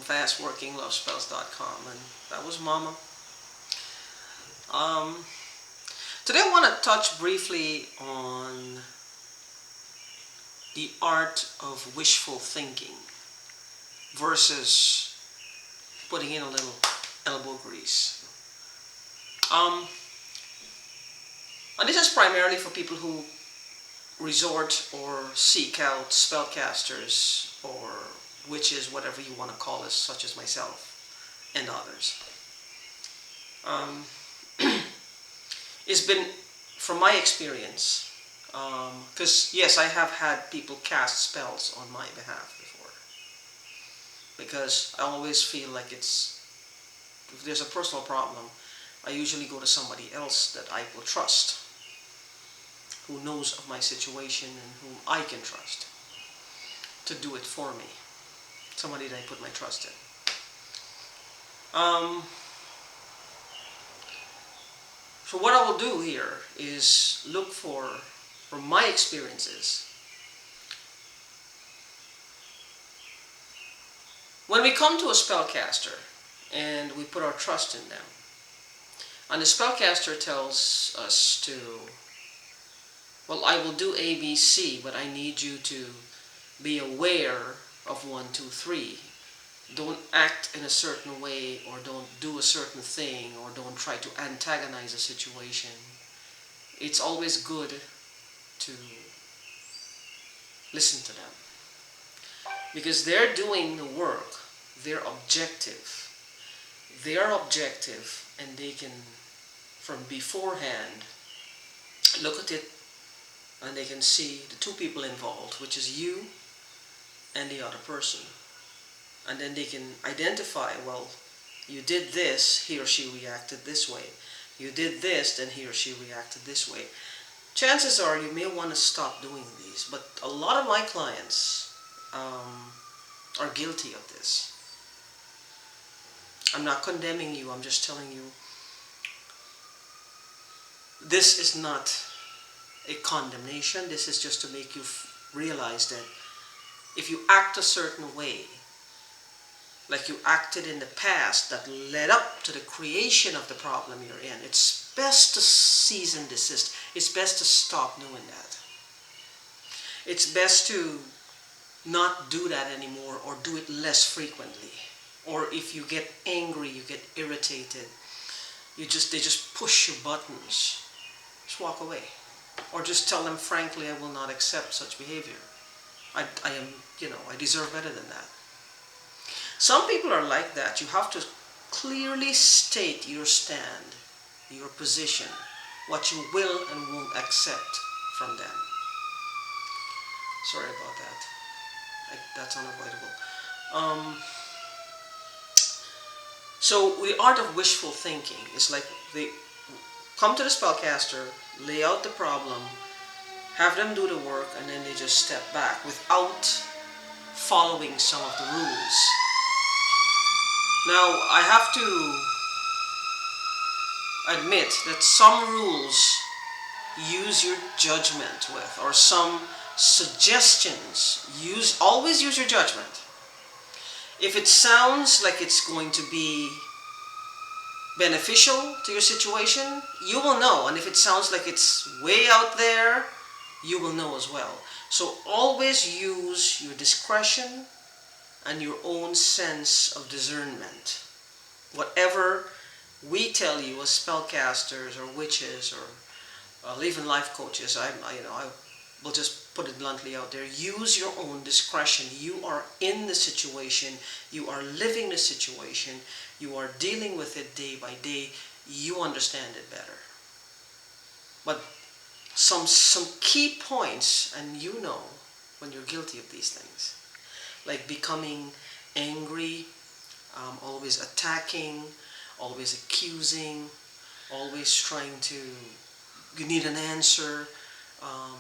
fastworkinglovespells.com, and that was Mama. Today I want to touch briefly on the art of wishful thinking versus putting in a little elbow grease. And this is primarily for people who resort or seek out spellcasters or witches, whatever you want to call us, such as myself and others. It's been, from my experience, because yes, I have had people cast spells on my behalf before, because I always feel like if there's a personal problem, I usually go to somebody else that I will trust, who knows of my situation and whom I can trust to do it for me. Somebody that I put my trust in. So what I will do here is look from my experiences. When we come to a spellcaster and we put our trust in them, and the spellcaster tells us to, well, I will do A, B, C, but I need you to be aware of 1, 2, 3. Don't act in a certain way, or don't do a certain thing, or don't try to antagonize a situation. It's always good to listen to them, because they're doing the work. They're objective. They are objective, and they can, from beforehand, look at it, and they can see the two people involved, which is you and the other person. And then they can identify, well, you did this, he or she reacted this way. You did this, then he or she reacted this way. Chances are you may want to stop doing these, but a lot of my clients are guilty of this. I'm not condemning you, I'm just telling you, this is not a condemnation. This is just to make you realize that if you act a certain way, like you acted in the past that led up to the creation of the problem you're in, it's best to cease and desist. It's best to stop doing that. It's best to not do that anymore, or do it less frequently. Or if you get angry, you get irritated, they just push your buttons, just walk away. Or just tell them frankly, I will not accept such behavior. I deserve better than that. Some people are like that. You have to clearly state your stand, your position, what you will and won't accept from them. Sorry about that. That's unavoidable. So the art of wishful thinking is like they come to the spellcaster, lay out the problem, have them do the work, and then they just step back without following some of the rules. Now, I have to admit that some rules use your judgment with, or some suggestions, always use your judgment. If it sounds like it's going to be beneficial to your situation, you will know. And if it sounds like it's way out there, you will know as well. So always use your discretion and your own sense of discernment. Whatever we tell you as spellcasters or witches or even life coaches, I will just put it bluntly out there. Use your own discretion. You are in the situation. You are living the situation. You are dealing with it day by day. You understand it better. But some key points, and you know when you're guilty of these things, like becoming angry, always attacking, always accusing, always trying to, you need an answer.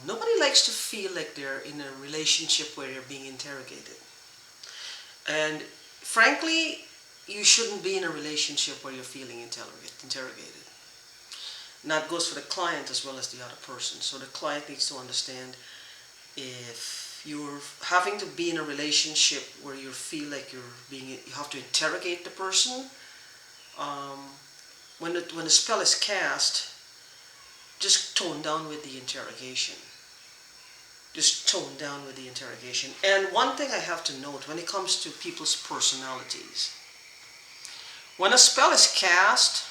Nobody likes to feel like they're in a relationship where they're being interrogated. And frankly, you shouldn't be in a relationship where you're feeling interrogated. And that goes for the client as well as the other person. So the client needs to understand, if you're having to be in a relationship where you feel like you have to interrogate the person, um, when the spell is cast, just tone down with the interrogation. Just tone down with the interrogation. And one thing I have to note when it comes to people's personalities, when a spell is cast,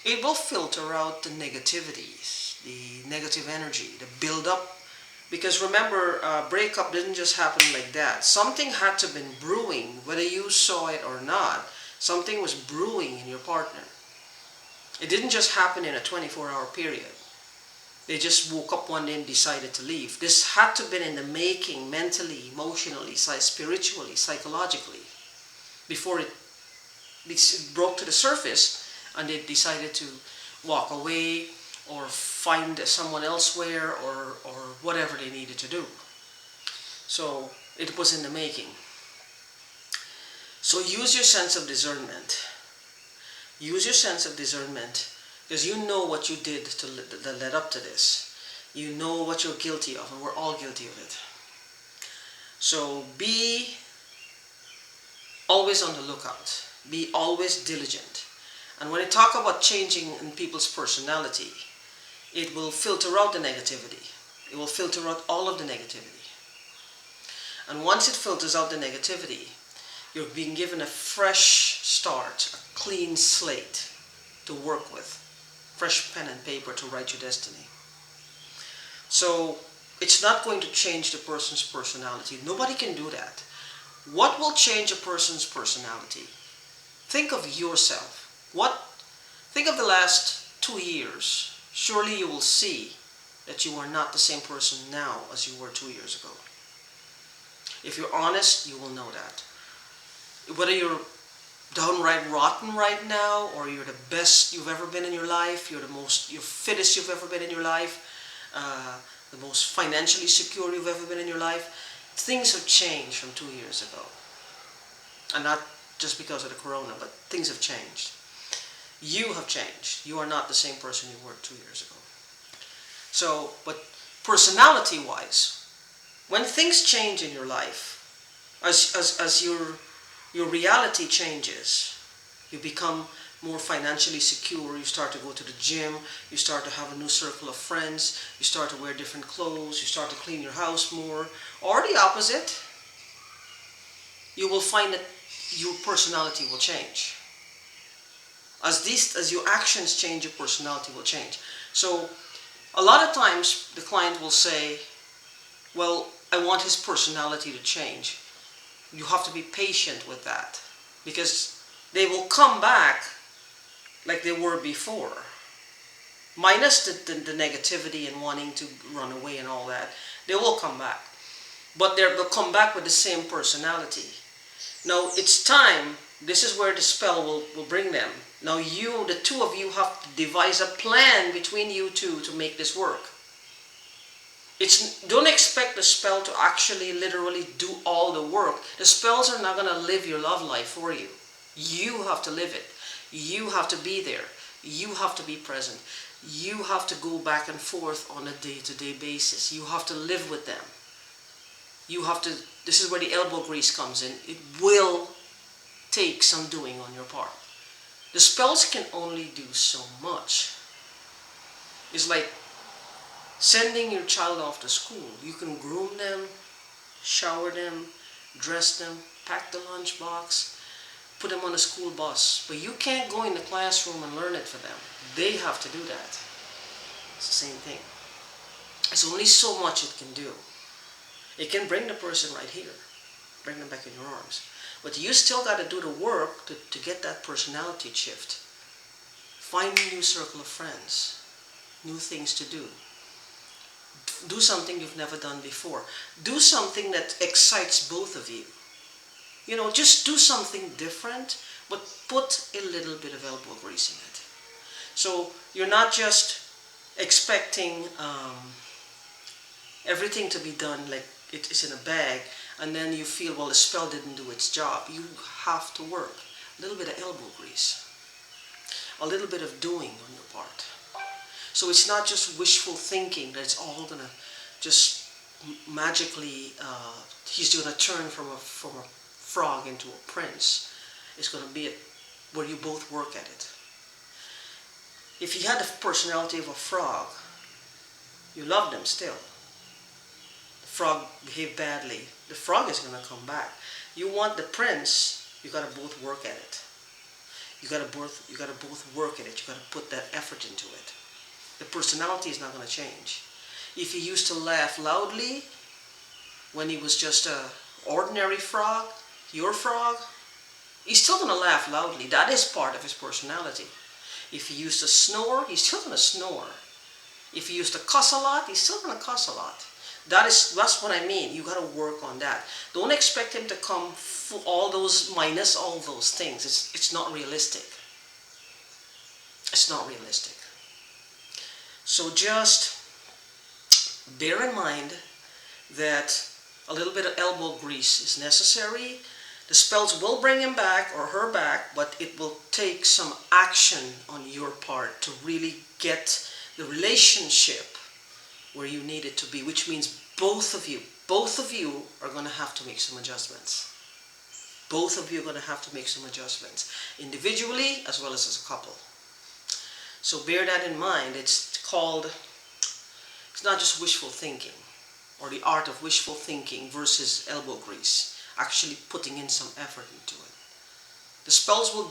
it will filter out the negativities, the negative energy, the build-up. Because remember, breakup didn't just happen like that. Something had to have been brewing, whether you saw it or not. Something was brewing in your partner. It didn't just happen in a 24-hour period. They just woke up one day and decided to leave. This had to have been in the making, mentally, emotionally, spiritually, psychologically, before it broke to the surface and they decided to walk away or find someone elsewhere or whatever they needed to do. So it was in the making. So use your sense of discernment. Use your sense of discernment, because you know what you did that led up to this. You know what you're guilty of, and we're all guilty of it. So be always on the lookout. Be always diligent. And when I talk about changing in people's personality, it will filter out the negativity. It will filter out all of the negativity. And once it filters out the negativity, you're being given a fresh start, a clean slate to work with, fresh pen and paper to write your destiny. So it's not going to change the person's personality. Nobody can do that. What will change a person's personality? Think of yourself. Think of the last 2 years. Surely you will see that you are not the same person now as you were 2 years ago. If you're honest, you will know that. Whether you're downright rotten right now, or you're the best you've ever been in your life, you're fittest you've ever been in your life, the most financially secure you've ever been in your life, things have changed from 2 years ago. And not just because of the corona, but things have changed. You have changed. You are not the same person you were 2 years ago. So, but personality-wise, when things change in your life, as your reality changes, you become more financially secure, you start to go to the gym, you start to have a new circle of friends, you start to wear different clothes, you start to clean your house more, or the opposite, you will find that your personality will change. As your actions change, your personality will change. So a lot of times the client will say, well, I want his personality to change. You have to be patient with that, because they will come back like they were before, minus the negativity and wanting to run away and all that. They will come back, but they'll come back with the same personality. Now it's time. This is where the spell will bring them. Now the two of you have to devise a plan between you two to make this work. Don't expect the spell to actually literally do all the work. The spells are not going to live your love life for you. You have to live it. You have to be there. You have to be present. You have to go back and forth on a day-to-day basis. You have to live with them. This is where the elbow grease comes in. It will take some doing on your part. The spells can only do so much. It's like sending your child off to school. You can groom them, shower them, dress them, pack the lunchbox, put them on a school bus. But you can't go in the classroom and learn it for them. They have to do that. It's the same thing. There's only so much it can do. It can bring the person right here, bring them back in your arms. But you still got to do the work to get that personality shift. Find a new circle of friends, new things to do. Do something you've never done before. Do something that excites both of you. You know, just do something different, but put a little bit of elbow grease in it. So you're not just expecting everything to be done like it is in a bag, and then you feel, well, the spell didn't do its job. You have to work. A little bit of elbow grease. A little bit of doing on your part. So it's not just wishful thinking that it's all going to just magically he's going to turn from a frog into a prince. It's going to be where you both work at it. If he had the personality of a frog, you loved him still. The frog behaved badly. The frog is going to come back. You want the prince, you got to both work at it. You got to both work at it. You got to put that effort into it. The personality is not going to change. If he used to laugh loudly when he was just a ordinary frog, your frog, he's still going to laugh loudly. That is part of his personality. If he used to snore, he's still going to snore. If he used to cuss a lot, he's still going to cuss a lot. That's what I mean. You got to work on that. Don't expect him to come minus all those things. It's not realistic. It's not realistic. So just bear in mind that a little bit of elbow grease is necessary. The spells will bring him back or her back, but it will take some action on your part to really get the relationship where you need it to be, which means both of you are going to have to make some adjustments. Both of you are going to have to make some adjustments, individually as well as a couple. So bear that in mind. It's not just wishful thinking, or the art of wishful thinking versus elbow grease, actually putting in some effort into it. The spells will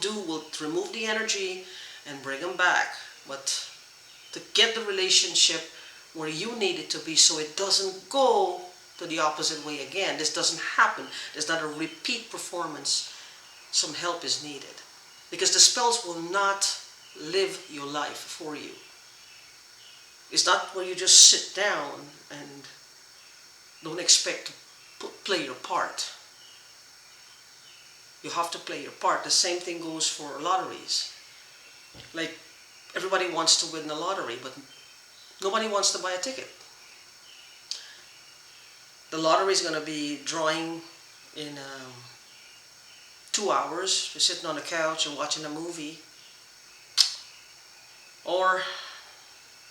remove the energy and bring them back, but to get the relationship where you need it to be so it doesn't go to the opposite way again. This doesn't happen. There's not a repeat performance. Some help is needed. Because the spells will not live your life for you. It's not where you just sit down and don't expect to play your part. You have to play your part. The same thing goes for lotteries. Like, everybody wants to win the lottery, but nobody wants to buy a ticket. The lottery is going to be drawing in 2 hours. You're sitting on the couch and watching a movie. Or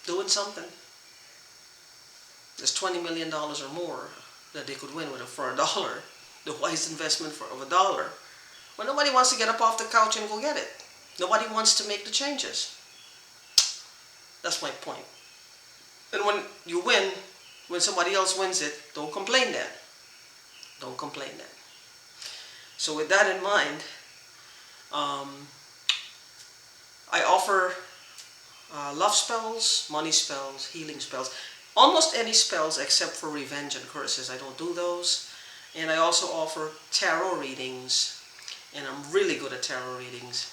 doing something. There's $20 million or more that they could win for $1. The wise investment of $1. But nobody wants to get up off the couch and go get it. Nobody wants to make the changes. That's my point. And when you win, when somebody else wins it, don't complain then. Don't complain then. So with that in mind, I offer love spells, money spells, healing spells, almost any spells except for revenge and curses. I don't do those. And I also offer tarot readings, and I'm really good at tarot readings.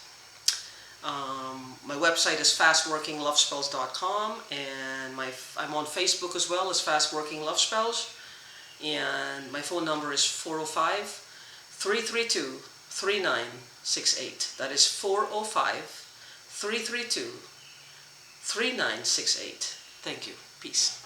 My website is fastworkinglovespells.com, and I'm on Facebook as well as Fast Working Love Spells, and my phone number is 405-332-3968. That is 405-332-3968. Thank you. Peace.